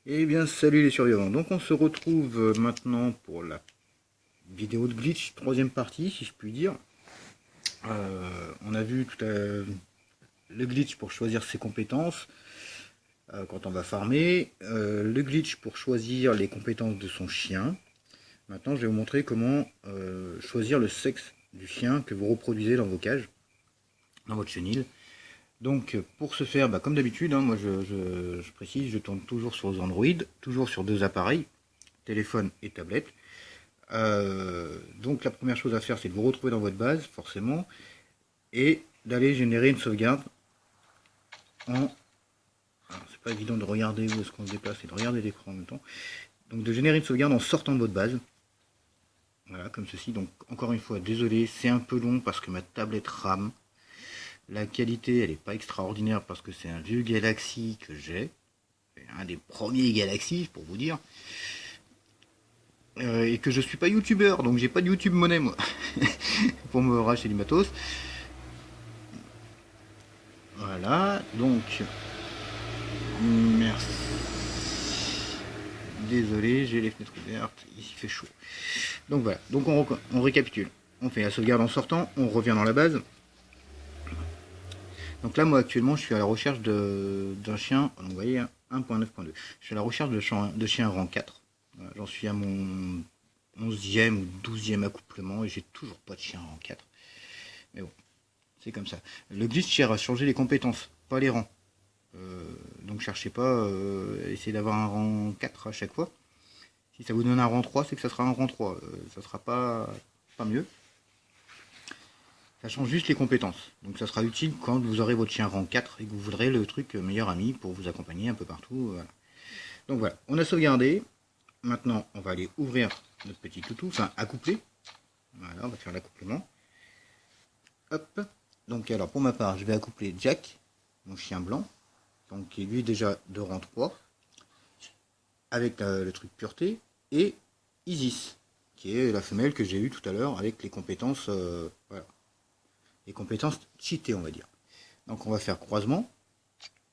Eh bien, salut les survivants. Donc, on se retrouve maintenant pour la vidéo de glitch, troisième partie, si je puis dire. On a vu le glitch pour choisir ses compétences quand on va farmer, le glitch pour choisir les compétences de son chien. Maintenant, je vais vous montrer comment choisir le sexe du chien que vous reproduisez dans vos cages, dans votre chenil. Donc, pour ce faire, comme d'habitude, moi je précise, je tourne toujours sur Android, toujours sur deux appareils, téléphone et tablette. Donc la première chose à faire, c'est de vous retrouver dans votre base, forcément, et d'aller générer une sauvegarde en... Alors, c'est pas évident de regarder où est-ce qu'on se déplace et de regarder l'écran en même temps. Donc de générer une sauvegarde en sortant de votre base. Voilà, comme ceci. Donc encore une fois, désolé, c'est un peu long parce que ma tablette rame. La qualité, elle n'est pas extraordinaire parce que c'est un vieux Galaxy que j'ai. Un des premiers Galaxy, pour vous dire. Et que je suis pas youtubeur, donc j'ai pas de YouTube monnaie moi pour me racheter du matos. Voilà, donc merci. Désolé, j'ai les fenêtres ouvertes, il fait chaud. Donc voilà, donc on récapitule. On fait la sauvegarde en sortant, on revient dans la base. Donc là, moi actuellement, je suis à la recherche d'un chien, donc, vous voyez, 1.9.2. Je suis à la recherche de chien rang 4. Voilà, j'en suis à mon 11e ou 12e accouplement et j'ai toujours pas de chien rang 4. Mais bon, c'est comme ça. Le glitch cherche à changer les compétences, pas les rangs. Donc cherchez pas à essayer d'avoir un rang 4 à chaque fois. Si ça vous donne un rang 3, c'est que ça sera un rang 3. Ça sera pas mieux. Ça change juste les compétences. Donc ça sera utile quand vous aurez votre chien rang 4 et que vous voudrez le truc meilleur ami pour vous accompagner un peu partout. Voilà. Donc voilà, on a sauvegardé. Maintenant, on va aller ouvrir notre petit toutou, enfin accoupler. Voilà, on va faire l'accouplement. Hop. Donc alors pour ma part, je vais accoupler Jack, mon chien blanc. Donc qui est lui déjà de rang 3. Avec le truc pureté. Et Isis, qui est la femelle que j'ai eue tout à l'heure avec les compétences, voilà, les compétences cheatées, on va dire. Donc on va faire croisement.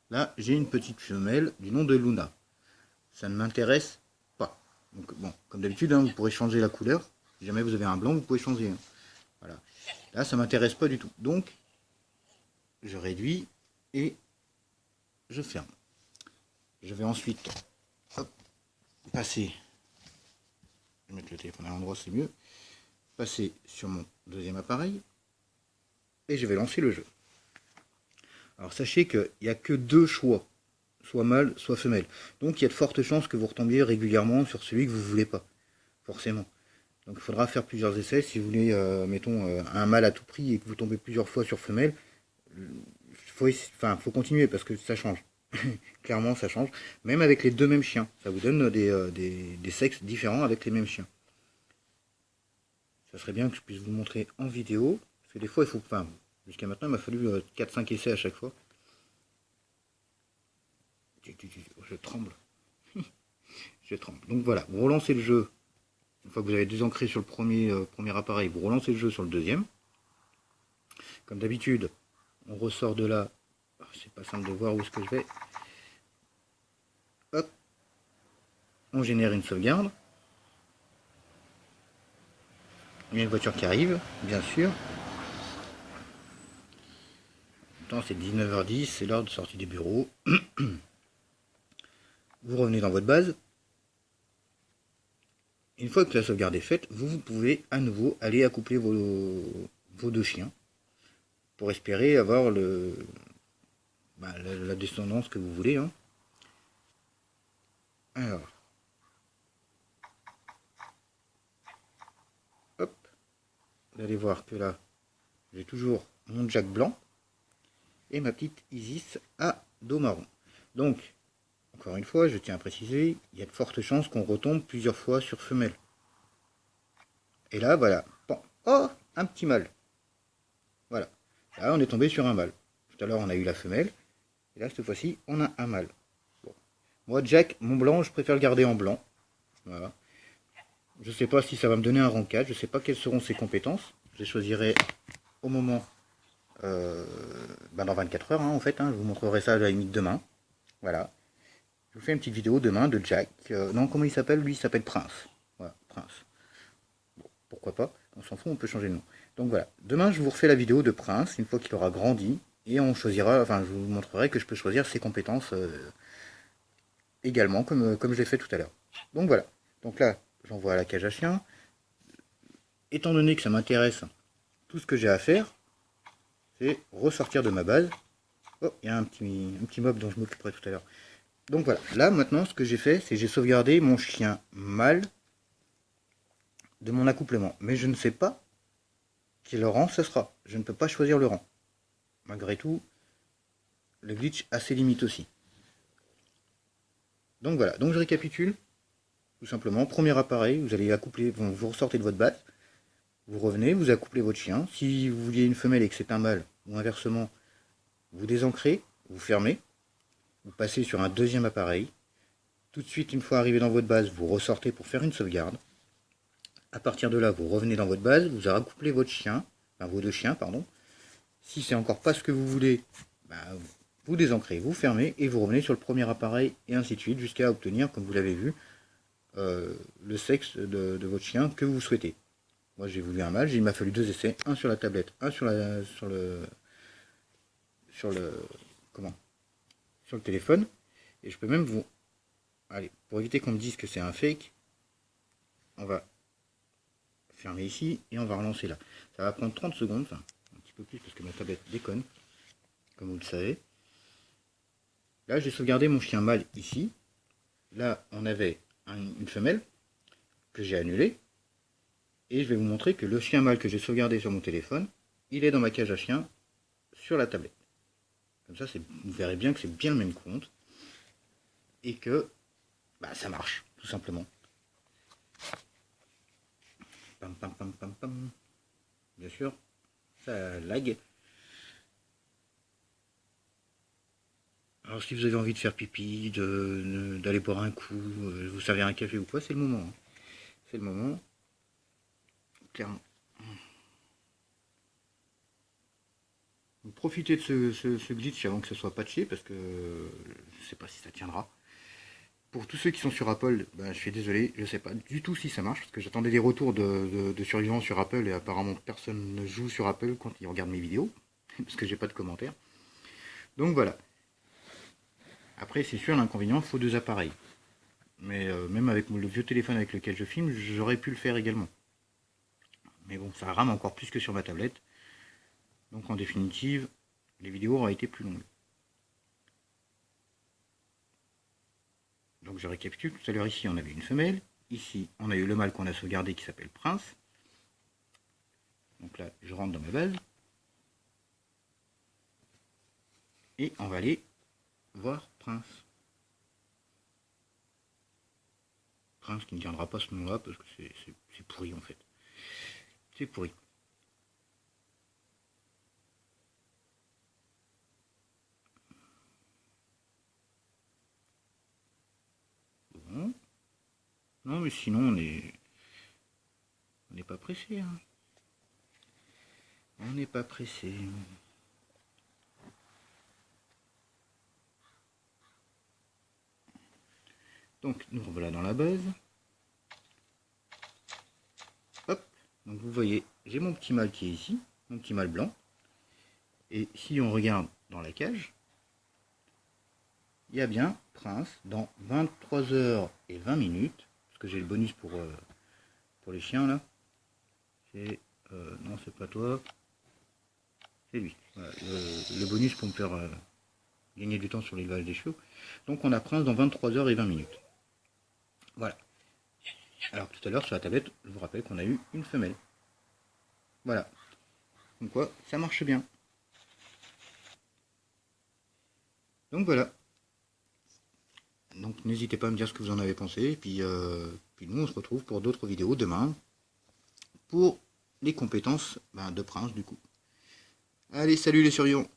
Là, j'ai une petite femelle du nom de Luna. Ça ne m'intéresse pas. Donc bon, comme d'habitude, vous pourrez changer la couleur. Si jamais vous avez un blanc, vous pouvez changer. Voilà. Là, ça m'intéresse pas du tout. Donc, je réduis et je ferme. Je vais ensuite passer, je vais mettre le téléphone à l'endroit, c'est mieux, passer sur mon deuxième appareil et je vais lancer le jeu. Alors sachez qu'il n'y a que deux choix, soit mâle, soit femelle. Donc il y a de fortes chances que vous retombiez régulièrement sur celui que vous ne voulez pas, forcément. Donc il faudra faire plusieurs essais. Si vous voulez, mettons, un mâle à tout prix et que vous tombez plusieurs fois sur femelle, faut continuer parce que ça change. Clairement, ça change. Même avec les deux mêmes chiens. Ça vous donne des sexes différents avec les mêmes chiens. Ça serait bien que je puisse vous montrer en vidéo. Parce que des fois, il faut... Enfin, jusqu'à maintenant, il m'a fallu 4-5 essais à chaque fois. Je tremble. Je tremble. Donc voilà, vous relancez le jeu. Une fois que vous avez désancré sur le premier appareil, vous relancez le jeu sur le deuxième. Comme d'habitude, on ressort de là. C'est pas simple de voir où est-ce que je vais. Hop. On génère une sauvegarde. Il y a une voiture qui arrive, bien sûr. Maintenant, c'est 19h10, c'est l'heure de sortie des bureaux. Vous revenez dans votre base. Une fois que la sauvegarde est faite, vous pouvez à nouveau aller accoupler vos deux chiens pour espérer avoir la descendance que vous voulez. Alors, hop, vous allez voir que là, j'ai toujours mon Jack blanc et ma petite Isis à dos marron. Donc, encore une fois, je tiens à préciser, il y a de fortes chances qu'on retombe plusieurs fois sur femelle. Et là, voilà. Bon. Oh, un petit mâle. Voilà. Là, on est tombé sur un mâle. Tout à l'heure, on a eu la femelle. Et là, cette fois-ci, on a un mâle. Bon. Moi, Jack, mon blanc, je préfère le garder en blanc. Voilà. Je ne sais pas si ça va me donner un rang 4. Je ne sais pas quelles seront ses compétences. Je les choisirai au moment... dans 24 heures, en fait. Je vous montrerai ça à la limite demain. Voilà. Je vous fais une petite vidéo demain de Jack. Non, comment il s'appelle? Lui, il s'appelle Prince. Voilà, Prince. Bon, pourquoi pas? On s'en fout, on peut changer de nom. Donc voilà, demain, je vous refais la vidéo de Prince, une fois qu'il aura grandi. Et on choisira, enfin, je vous montrerai que je peux choisir ses compétences également, comme je l'ai fait tout à l'heure. Donc voilà. Donc là, j'envoie à la cage à chien. Étant donné que ça m'intéresse, tout ce que j'ai à faire, c'est ressortir de ma base. Oh, il y a un petit mob dont je m'occuperai tout à l'heure. Donc voilà, là maintenant ce que j'ai fait, c'est j'ai sauvegardé mon chien mâle de mon accouplement. Mais je ne sais pas quel rang ce sera. Je ne peux pas choisir le rang. Malgré tout, le glitch a ses limites aussi. Donc voilà, donc je récapitule. Tout simplement, premier appareil, vous allez accoupler, vous ressortez de votre base, vous revenez, vous accouplez votre chien. Si vous vouliez une femelle et que c'est un mâle, ou inversement, vous désancrez, vous fermez, vous passez sur un deuxième appareil. Tout de suite, une fois arrivé dans votre base, vous ressortez pour faire une sauvegarde. À partir de là, vous revenez dans votre base, vous accouplez votre chien, enfin vos deux chiens, pardon. Si c'est encore pas ce que vous voulez, vous désancrez, vous fermez et vous revenez sur le premier appareil et ainsi de suite jusqu'à obtenir, comme vous l'avez vu, le sexe de votre chien que vous souhaitez. Moi j'ai voulu un mâle, il m'a fallu 2 essais, un sur la tablette, un sur le téléphone. Et je peux même vous... Allez, pour éviter qu'on me dise que c'est un fake, on va fermer ici et on va relancer là. Ça va prendre 30 secondes, enfin un petit peu plus parce que ma tablette déconne, comme vous le savez. Là j'ai sauvegardé mon chien mâle ici. Là on avait une femelle que j'ai annulée. Et je vais vous montrer que le chien mâle que j'ai sauvegardé sur mon téléphone, il est dans ma cage à chien sur la tablette. Comme ça, vous verrez bien que c'est bien le même compte. Et que ça marche, tout simplement. Pam, pam, pam, pam, pam. Bien sûr, ça lag. Alors si vous avez envie de faire pipi, d'aller boire un coup, vous servir un café ou quoi, c'est le moment. Hein. C'est le moment. Clairement. Profitez de ce glitch avant que ce soit patché parce que je ne sais pas si ça tiendra. Pour tous ceux qui sont sur Apple, je suis désolé, je ne sais pas du tout si ça marche parce que j'attendais des retours de survivants sur Apple et apparemment personne ne joue sur Apple quand ils regardent mes vidéos parce que j'ai pas de commentaires. Donc voilà. Après c'est sûr l'inconvénient, il faut 2 appareils. Mais même avec le vieux téléphone avec lequel je filme, j'aurais pu le faire également. Mais bon, ça rame encore plus que sur ma tablette. Donc en définitive, les vidéos auraient été plus longues. Donc je récapitule, tout à l'heure ici on avait une femelle, ici on a eu le mâle qu'on a sauvegardé qui s'appelle Prince. Donc là je rentre dans ma base. Et on va aller voir Prince. Prince qui ne tiendra pas ce nom-là parce que c'est pourri en fait. C'est pourri. Bon. Non mais sinon on n'est pas pressé. Hein. On n'est pas pressé. Donc nous revoilà dans la base. Hop. Donc vous voyez, j'ai mon petit mâle qui est ici, mon petit mâle blanc. Et si on regarde dans la cage, il y a bien Prince dans 23h20, parce que j'ai le bonus pour les chiens là. C'est non c'est pas toi, c'est lui. Voilà, le bonus pour me faire gagner du temps sur l'élevage des chevaux. Donc on a Prince dans 23h20. Voilà. Alors tout à l'heure sur la tablette, je vous rappelle qu'on a eu une femelle. Voilà. Donc quoi, ça marche bien. Donc voilà. Donc n'hésitez pas à me dire ce que vous en avez pensé. Et puis nous on se retrouve pour d'autres vidéos demain. Pour les compétences de Prince du coup. Allez, salut les survivants.